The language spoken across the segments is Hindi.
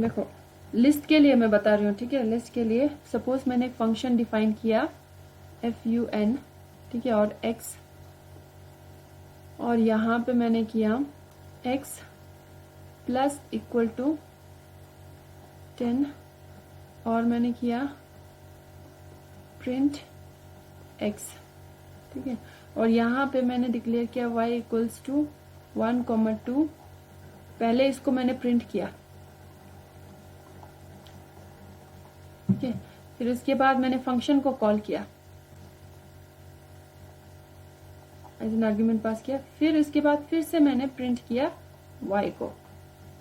देखो लिस्ट के लिए मैं बता रही हूँ, ठीक है। लिस्ट के लिए सपोज मैंने एक फंक्शन डिफाइन किया fun, ठीक है, और x, और यहाँ पे मैंने किया x प्लस इक्वल टू 10, और मैंने किया प्रिंट x, ठीक है, और यहाँ पे मैंने डिक्लेयर किया y इक्वल्स टू 1,2। पहले इसको मैंने प्रिंट किया, ठीक है, फिर उसके बाद मैंने फंक्शन को कॉल किया, एज एन आर्ग्यूमेंट पास किया, फिर उसके बाद फिर से मैंने प्रिंट किया y को,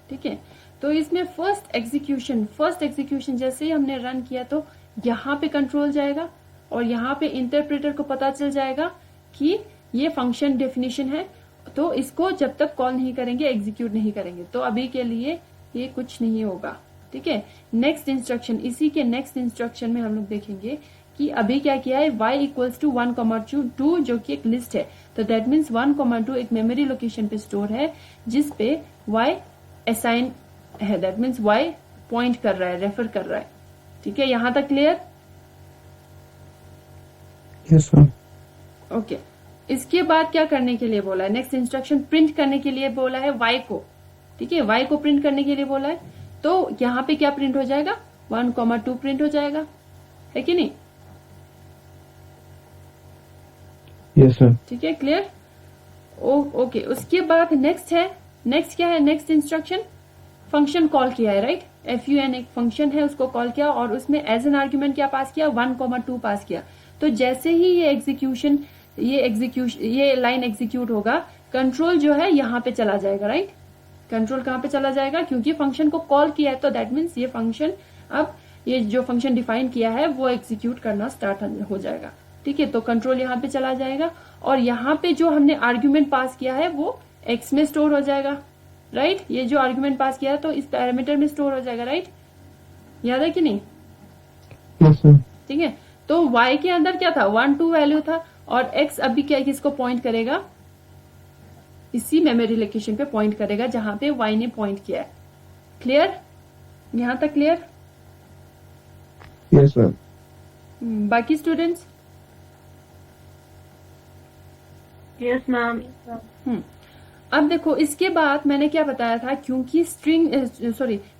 ठीक है। तो इसमें फर्स्ट एग्जीक्यूशन जैसे ही हमने रन किया तो यहाँ पे कंट्रोल जाएगा और यहाँ पे इंटरप्रेटर को पता चल जाएगा कि ये फंक्शन डेफिनेशन है, तो इसको जब तक कॉल नहीं करेंगे एग्जीक्यूट नहीं करेंगे। तो अभी के लिए ये कुछ नहीं होगा, ठीक है। नेक्स्ट इंस्ट्रक्शन, इसी के नेक्स्ट इंस्ट्रक्शन में हम लोग देखेंगे कि अभी क्या किया है, y इक्वल्स टू 1,2 जो कि एक लिस्ट है, तो दैट मीन्स 1,2 एक मेमोरी लोकेशन पे स्टोर है जिस पे y असाइन है, दैट मीन्स y पॉइंट कर रहा है, रेफर कर रहा है, ठीक है। यहां तक क्लियर? Yes sir. ओके, इसके बाद क्या करने के लिए बोला है, नेक्स्ट इंस्ट्रक्शन प्रिंट करने के लिए बोला है y को, ठीक है, y को प्रिंट करने के लिए बोला है। तो यहाँ पे क्या प्रिंट हो जाएगा, 1,2 प्रिंट हो जाएगा, है कि नहीं? Yes sir. ठीक है, क्लियर? ओके, उसके बाद नेक्स्ट है, नेक्स्ट क्या है, नेक्स्ट इंस्ट्रक्शन फंक्शन कॉल किया है, राइट। fun एक फंक्शन है, उसको कॉल किया और उसमें एज एन आर्ग्यूमेंट क्या पास किया, 1,2 पास किया। तो जैसे ही ये लाइन एग्जीक्यूट होगा, कंट्रोल जो है यहाँ पे चला जाएगा, राइट। कंट्रोल कहाँ पे चला जाएगा, क्योंकि फंक्शन को कॉल किया है, तो दैट मीन्स ये फंक्शन, अब ये जो फंक्शन डिफाइन किया है वो एग्जीक्यूट करना स्टार्ट हो जाएगा, ठीक है। तो कंट्रोल यहाँ पे चला जाएगा और यहाँ पे जो हमने आर्ग्यूमेंट पास किया है वो x में स्टोर हो जाएगा, राइट। ये जो आर्ग्यूमेंट पास किया है तो इस पैरामीटर में स्टोर हो जाएगा, राइट। याद है कि नहीं? Yes sir. ठीक है, तो y के अंदर क्या था, 1,2 वैल्यू था और x अभी क्या किसको पॉइंट करेगा, इसी मेमोरी लोकेशन पे पॉइंट करेगा जहां पे y ने पॉइंट किया है। क्लियर? यहां तक क्लियर? Yes sir. बाकी स्टूडेंट्स? Yes ma'am. अब देखो इसके बाद मैंने क्या बताया था, क्योंकि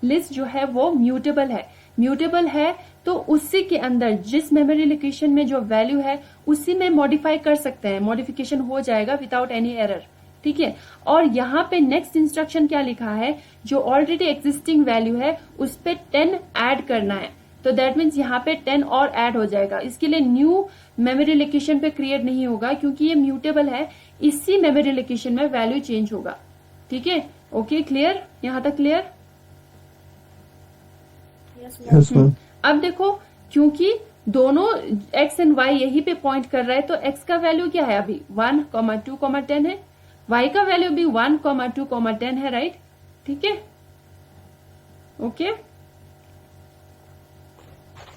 लिस्ट जो है वो म्यूटेबल है, तो उसी के अंदर जिस मेमोरी लोकेशन में जो वैल्यू है उसी में मॉडिफाई कर सकते हैं, मॉडिफिकेशन हो जाएगा विदाउट एनी एरर, ठीक है। और यहाँ पे नेक्स्ट इंस्ट्रक्शन क्या लिखा है, जो ऑलरेडी एग्जिस्टिंग वैल्यू है उस पे 10 ऐड करना है, तो दैट मीन्स यहाँ पे 10 और ऐड हो जाएगा। इसके लिए न्यू मेमोरी लोकेशन पे क्रिएट नहीं होगा क्योंकि ये म्यूटेबल है, इसी मेमोरी लोकेशन में वैल्यू चेंज होगा, ठीक है। Okay, clear? यहां तक क्लियर? Yes sir. अब देखो, क्योंकि दोनों x एंड y यही पे पॉइंट कर रहा है, तो x का वैल्यू क्या है अभी 1,2, 10 है, y का वैल्यू भी 1,2, 10 है, राइट। ठीक है, ओके,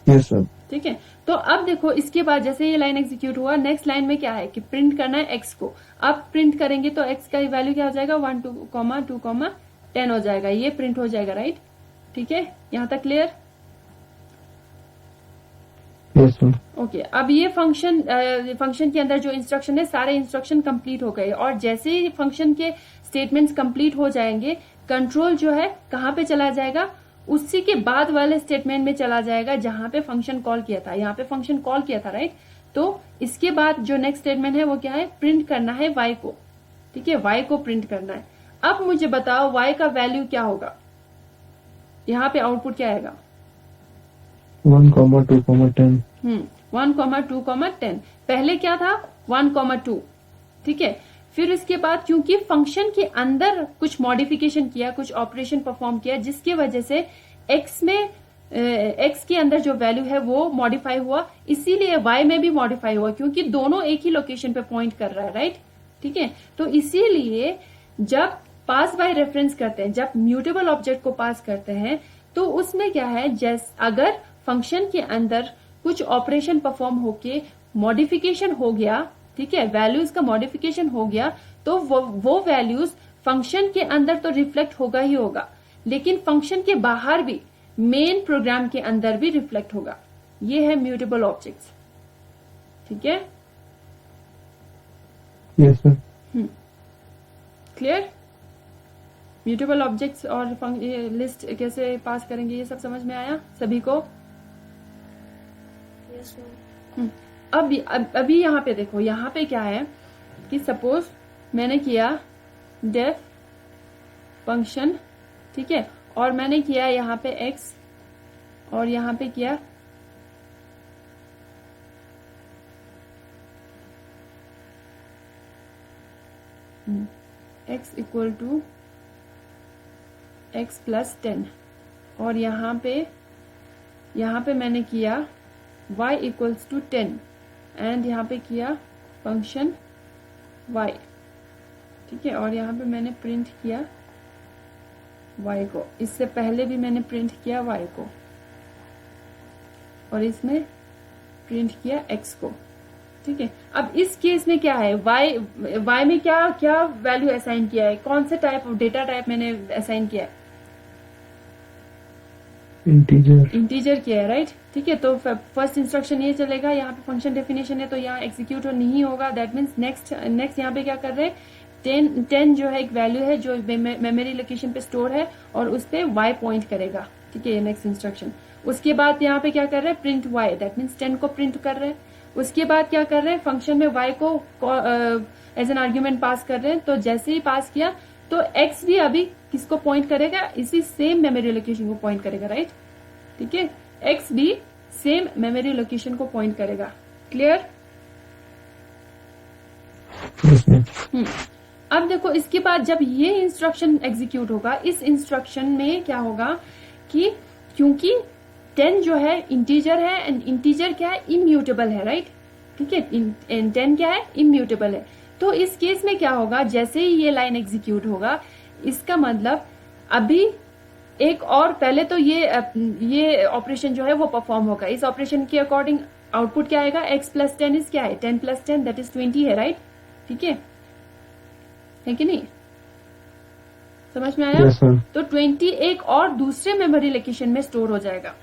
यस सर। ठीक है। तो अब देखो इसके बाद जैसे ये लाइन एग्जीक्यूट हुआ, नेक्स्ट लाइन में क्या है कि प्रिंट करना है x को। अब प्रिंट करेंगे तो x का वैल्यू क्या हो जाएगा, 1,2, 10 हो जाएगा, ये प्रिंट हो जाएगा, राइट। ठीक है, यहां तक क्लियर? Yes sir. ओके, अब ये फंक्शन के अंदर जो इंस्ट्रक्शन है सारे इंस्ट्रक्शन कंप्लीट हो गए, और जैसे ही फंक्शन के स्टेटमेंट्स कंप्लीट हो जाएंगे, कंट्रोल जो है कहां पे चला जाएगा, उसी के बाद वाले स्टेटमेंट में चला जाएगा जहां पे फंक्शन कॉल किया था। यहाँ पे फंक्शन कॉल किया था, राइट। तो इसके बाद जो नेक्स्ट स्टेटमेंट है वो क्या है, प्रिंट करना है y को, ठीक है, y को प्रिंट करना है। अब मुझे बताओ y का वैल्यू क्या होगा, यहाँ पे आउटपुट क्या आएगा, 1,2, 10। 1,2, 10। पहले क्या था 1,2, ठीक है। फिर इसके बाद क्योंकि फंक्शन के अंदर कुछ मॉडिफिकेशन किया, कुछ ऑपरेशन परफॉर्म किया, जिसकी वजह से x के अंदर जो वैल्यू है वो मॉडिफाई हुआ, इसीलिए y में भी मॉडिफाई हुआ, क्योंकि दोनों एक ही लोकेशन पे पॉइंट कर रहा है, राइट। ठीक है, तो इसीलिए जब पास बाय रेफरेंस करते हैं, जब म्यूटेबल ऑब्जेक्ट को पास करते हैं, तो उसमें क्या है, अगर फंक्शन के अंदर कुछ ऑपरेशन परफॉर्म होके मॉडिफिकेशन हो गया, ठीक है, वैल्यूज का मॉडिफिकेशन हो गया, तो वो वैल्यूज फंक्शन के अंदर तो रिफ्लेक्ट होगा ही होगा, लेकिन फंक्शन के बाहर भी मेन प्रोग्राम के अंदर भी रिफ्लेक्ट होगा। ये है म्यूटेबल ऑब्जेक्ट्स। ठीक है, Yes, sir. Clear? Mutable objects और लिस्ट कैसे पास करेंगे ये सब समझ में आया सभी को? Yes, ma'am. अभी यहाँ पे देखो, यहाँ पे क्या है कि सपोज मैंने किया डेफ फंक्शन, ठीक है, और मैंने किया यहाँ पे x और यहाँ पे किया x equal to x plus 10 और यहाँ पे मैंने किया y इक्वल्स टू 10 एंड यहाँ पे किया फंक्शन y, ठीक है, और यहाँ पे मैंने प्रिंट किया y को। इससे पहले भी मैंने प्रिंट किया y को और इसमें प्रिंट किया x को। ठीक है, अब इस केस में क्या है, y में क्या क्या वैल्यू असाइन किया है, कौन से टाइप ऑफ डेटा टाइप मैंने असाइन किया है? इंटीजर किया है, राइट। ठीक है, तो फर्स्ट इंस्ट्रक्शन ये चलेगा, यहाँ पे फंक्शन डेफिनेशन है तो यहाँ एग्जीक्यूट नहीं होगा। दैट मीन्स नेक्स्ट यहाँ पे क्या कर रहे हैं, 10 जो है एक वैल्यू है जो मेमोरी लोकेशन पे स्टोर है और उस पे y पॉइंट करेगा। ठीक है, ये नेक्स्ट इंस्ट्रक्शन। उसके बाद यहाँ पे क्या कर रहे हैं, प्रिंट y, दैट मीन्स 10 को प्रिंट कर रहे हैं। उसके बाद क्या कर रहे हैं, फंक्शन में y को एज एन आर्ग्यूमेंट पास कर रहे हैं। तो जैसे ही पास किया तो x भी अभी किसको पॉइंट करेगा, इसी सेम मेमोरी लोकेशन को पॉइंट करेगा, राइट। ठीक है, x भी सेम मेमोरी लोकेशन को पॉइंट करेगा। क्लियर? Yes, ma'am. अब देखो, इसके बाद जब ये इंस्ट्रक्शन एग्जीक्यूट होगा, इस इंस्ट्रक्शन में क्या होगा कि क्योंकि 10 जो है इंटीजर है एंड इंटीजर क्या है, इम्यूटेबल है, राइट। ठीक है, 10 क्या है, इम्यूटेबल है। तो इस केस में क्या होगा, जैसे ही ये लाइन एग्जीक्यूट होगा, इसका मतलब अभी एक और पहले तो ये ऑपरेशन जो है वो परफॉर्म होगा। इस ऑपरेशन के अकॉर्डिंग आउटपुट क्या आएगा, x प्लस 10 इज क्या है, 10 प्लस 10 दैट इज 20 है, राइट। ठीक है कि नहीं, समझ में आया? Yes, sir. तो 20 एक और दूसरे मेमोरी लोकेशन में स्टोर हो जाएगा।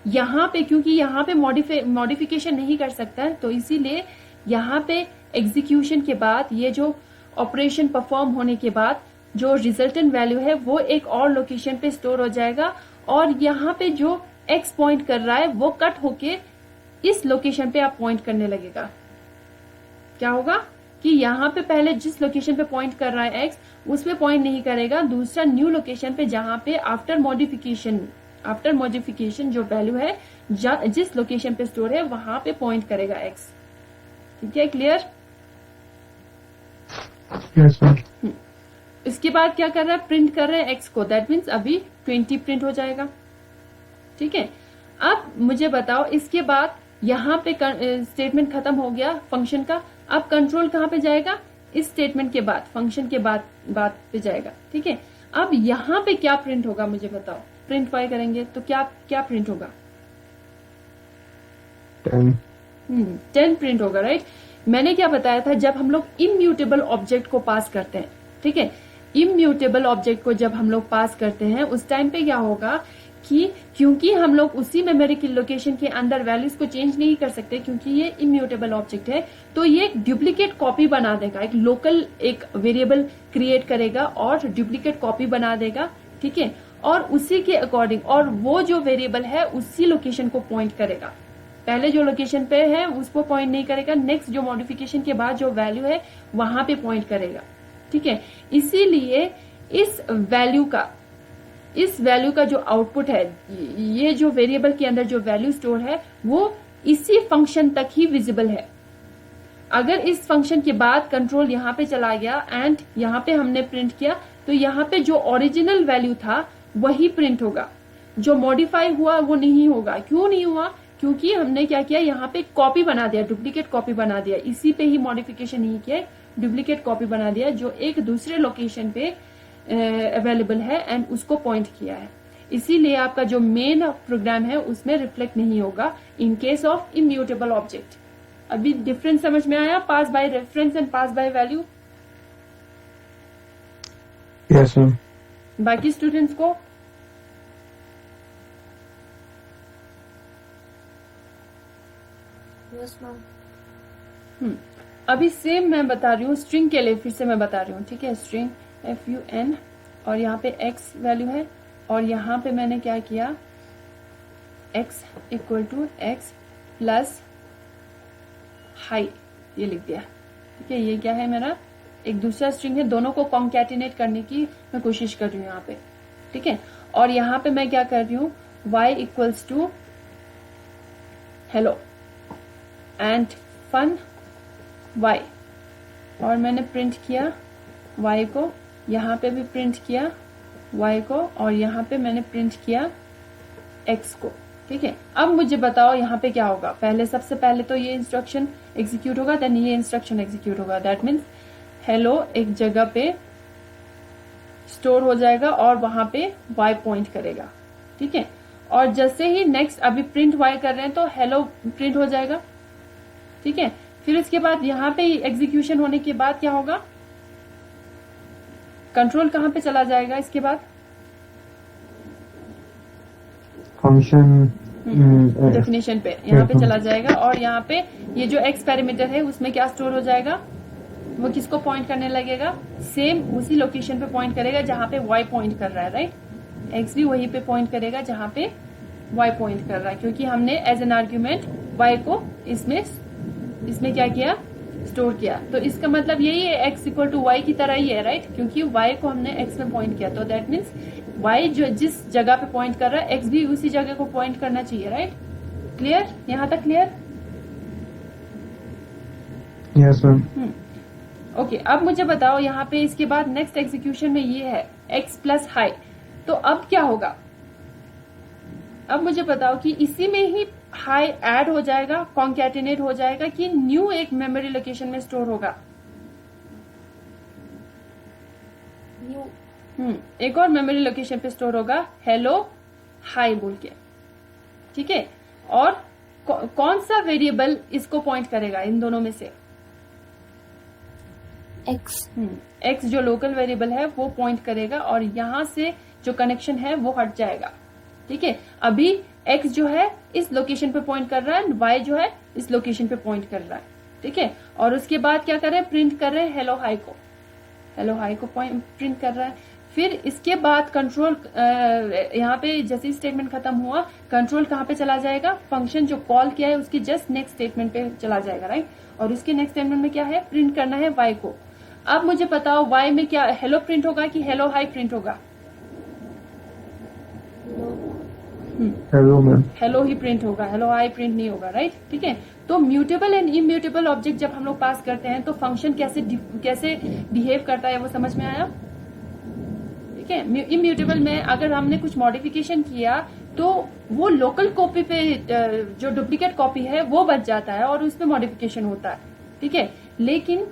यहाँ पे क्योंकि यहाँ पे मॉडिफिकेशन नहीं कर सकता है, तो इसीलिए यहाँ पे एग्जीक्यूशन के बाद ये जो ऑपरेशन परफॉर्म होने के बाद जो रिजल्टेंट वैल्यू है वो एक और लोकेशन पे स्टोर हो जाएगा और यहाँ पे जो x पॉइंट कर रहा है वो कट होके इस लोकेशन पे आप पॉइंट करने लगेगा। क्या होगा कि यहाँ पे पहले जिस लोकेशन पे पॉइंट कर रहा है x, उस पे पॉइंट नहीं करेगा, दूसरा न्यू लोकेशन पे जहाँ पे आफ्टर मॉडिफिकेशन जो वैल्यू है जिस लोकेशन पे स्टोर है वहां पे पॉइंट करेगा x। ठीक है, क्लियर? Yes, sir. इसके बाद क्या कर रहा है, प्रिंट कर रहे हैं x को, दैट मीन्स अभी 20 प्रिंट हो जाएगा। ठीक है, अब मुझे बताओ, इसके बाद यहाँ पे स्टेटमेंट खत्म हो गया फंक्शन का। अब कंट्रोल कहाँ पे जाएगा, इस स्टेटमेंट के बाद, फंक्शन के बाद पे जाएगा। ठीक है, अब यहाँ पे क्या प्रिंट होगा मुझे बताओ, प्रिंट y करेंगे तो क्या प्रिंट होगा, 10 प्रिंट होगा, राइट। मैंने क्या बताया था, जब हम लोग इम्यूटेबल ऑब्जेक्ट को पास करते हैं, ठीक है, इम्यूटेबल ऑब्जेक्ट को जब हम लोग पास करते हैं उस टाइम पे क्या होगा कि क्योंकि हम लोग उसी मेमोरी की लोकेशन के अंदर वैल्यूज को चेंज नहीं कर सकते क्योंकि ये इम्यूटेबल ऑब्जेक्ट है, तो ये एक डुप्लीकेट कॉपी बना देगा, एक लोकल एक वेरिएबल क्रिएट करेगा और डुप्लीकेट कॉपी बना देगा। ठीक है, और उसी के अकॉर्डिंग, और वो जो वेरिएबल है उसी लोकेशन को पॉइंट करेगा। पहले जो लोकेशन पे है उसको पॉइंट नहीं करेगा, नेक्स्ट जो मॉडिफिकेशन के बाद जो वैल्यू है वहां पे पॉइंट करेगा। ठीक है, इसीलिए इस वैल्यू का जो आउटपुट है, ये जो वेरिएबल के अंदर जो वैल्यू स्टोर है वो इसी फंक्शन तक ही विजिबल है। अगर इस फंक्शन के बाद कंट्रोल यहाँ पे चला गया एंड यहाँ पे हमने प्रिंट किया तो यहाँ पे जो ओरिजिनल वैल्यू था वही प्रिंट होगा, जो मॉडिफाई हुआ वो नहीं होगा। क्यों नहीं हुआ, क्योंकि हमने क्या किया, यहाँ पे कॉपी बना दिया, डुप्लीकेट कॉपी बना दिया, इसी पे ही मॉडिफिकेशन नहीं किया, डुप्लीकेट कॉपी बना दिया जो एक दूसरे लोकेशन पे अवेलेबल है एंड उसको पॉइंट किया है। इसीलिए आपका जो मेन प्रोग्राम है उसमें रिफ्लेक्ट नहीं होगा in case of immutable object. अभी डिफरेंस समझ में आया, pass by reference and pass by value? Yes, ma'am. बाकी स्टूडेंट्स को Yes, ma'am. अभी सेम मैं बता रही हूँ स्ट्रिंग के लिए, फिर से मैं बता रही हूँ, ठीक है। स्ट्रिंग FUN और यहाँ पे x वैल्यू है और यहाँ पे मैंने क्या किया, x equal to x plus high ये लिख दिया, ठीक है। ये क्या है, मेरा एक दूसरा स्ट्रिंग है, दोनों को कॉन्कैटिनेट करने की मैं कोशिश कर रही हूँ यहाँ पे, ठीक है। और यहाँ पे मैं क्या कर रही हूँ, y equals to hello and fun y, और मैंने प्रिंट किया y को, यहाँ पे भी प्रिंट किया y को, और यहाँ पे मैंने प्रिंट किया x को, ठीक है। अब मुझे बताओ यहाँ पे क्या होगा। पहले सबसे पहले तो ये इंस्ट्रक्शन एग्जीक्यूट होगा, देन ये इंस्ट्रक्शन एग्जीक्यूट होगा। दैट मीन्स हेलो एक जगह पे स्टोर हो जाएगा और वहां पे y पॉइंट करेगा, ठीक है। और जैसे ही नेक्स्ट अभी प्रिंट y कर रहे हैं तो हेलो प्रिंट हो जाएगा, ठीक है। फिर इसके बाद यहाँ पे एग्जीक्यूशन होने के बाद क्या होगा, कंट्रोल कहाँ पे चला जाएगा इसके बाद, फंक्शन डेफिनेशन पे यहाँ पे चला जाएगा। और यहाँ पे ये जो x पैरामीटर है उसमें क्या स्टोर हो जाएगा, वो किसको पॉइंट करने लगेगा, सेम उसी लोकेशन पे पॉइंट करेगा जहां पे y पॉइंट कर रहा है, राइट। x भी वहीं पे पॉइंट करेगा जहां पे y पॉइंट कर रहा है, क्योंकि हमने एज एन आर्ग्यूमेंट y को इसमें क्या किया, स्टोर किया। तो इसका मतलब यही है, x इक्वल टू वाई की तरह ही है, राइट, क्योंकि y को हमने x में पॉइंट किया। तो दैट मीन्स y जो जिस जगह पे पॉइंट कर रहा है x भी उसी जगह को पॉइंट करना चाहिए, राइट। क्लियर, यहाँ तक क्लियर? Yes ma'am. ओके, अब मुझे बताओ यहाँ पे इसके बाद नेक्स्ट एग्जीक्यूशन में ये है x प्लस हाई, तो अब क्या होगा। अब मुझे बताओ कि इसी में ही हाई ऐड हो जाएगा, कॉन्कैटिनेट हो जाएगा, कि न्यू एक मेमोरी लोकेशन में स्टोर होगा। एक और मेमोरी लोकेशन पे स्टोर होगा हेलो हाई बोल के, ठीक है। और कौन सा वेरिएबल इसको पॉइंट करेगा इन दोनों में से, x जो लोकल वेरिएबल है वो पॉइंट करेगा और यहां से जो कनेक्शन है वो हट जाएगा, ठीक है। अभी x जो है इस लोकेशन पे पॉइंट कर रहा है, y जो है इस लोकेशन पे पॉइंट कर रहा है, ठीक है। और उसके बाद क्या कर रहे हैं, प्रिंट कर रहे हैं हेलो हाई को प्रिंट कर रहा है। फिर इसके बाद कंट्रोल यहाँ पे जैसे ही स्टेटमेंट खत्म हुआ, कंट्रोल कहाँ पे चला जाएगा, फंक्शन जो कॉल किया है उसकी जस्ट नेक्स्ट स्टेटमेंट पे चला जाएगा, राइट। और उसके नेक्स्ट स्टेटमेंट में क्या है, प्रिंट करना है y को। अब मुझे बताओ y में क्या, हेलो प्रिंट होगा कि हेलो हाई प्रिंट होगा, हेलो मैम। हेलो ही प्रिंट होगा, हेलो हाई प्रिंट नहीं होगा, राइट, ठीक है। तो म्यूटेबल एंड इम्यूटेबल ऑब्जेक्ट जब हम लोग पास करते हैं तो फंक्शन कैसे बिहेव करता है वो समझ में आया, ठीक है। इम्यूटेबल में अगर हमने कुछ मॉडिफिकेशन किया तो वो लोकल कॉपी पे जो डुप्लीकेट कॉपी है वो बच जाता है और उसमें मॉडिफिकेशन होता है, ठीक है। लेकिन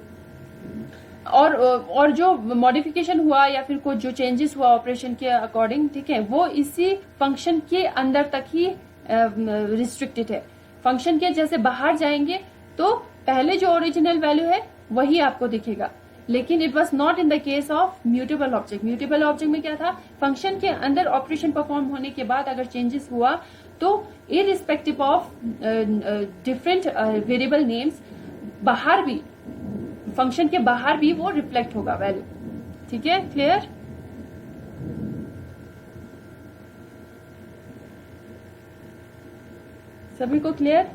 और जो मॉडिफिकेशन हुआ या फिर कुछ जो चेंजेस हुआ ऑपरेशन के अकॉर्डिंग, ठीक है, वो इसी फंक्शन के अंदर तक ही रिस्ट्रिक्टेड है। फंक्शन के जैसे बाहर जाएंगे तो पहले जो ओरिजिनल वैल्यू है वही आपको दिखेगा, लेकिन it was not in the case of mutable object. Mutable object में क्या था, फंक्शन के अंदर ऑपरेशन परफॉर्म होने के बाद अगर चेंजेस हुआ तो irrespective of different variable names बाहर भी, फंक्शन के बाहर भी वो रिफ्लेक्ट होगा वैल्यू, ठीक है। क्लियर, सभी को क्लियर?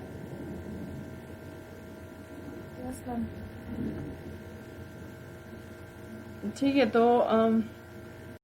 ठीक है, तो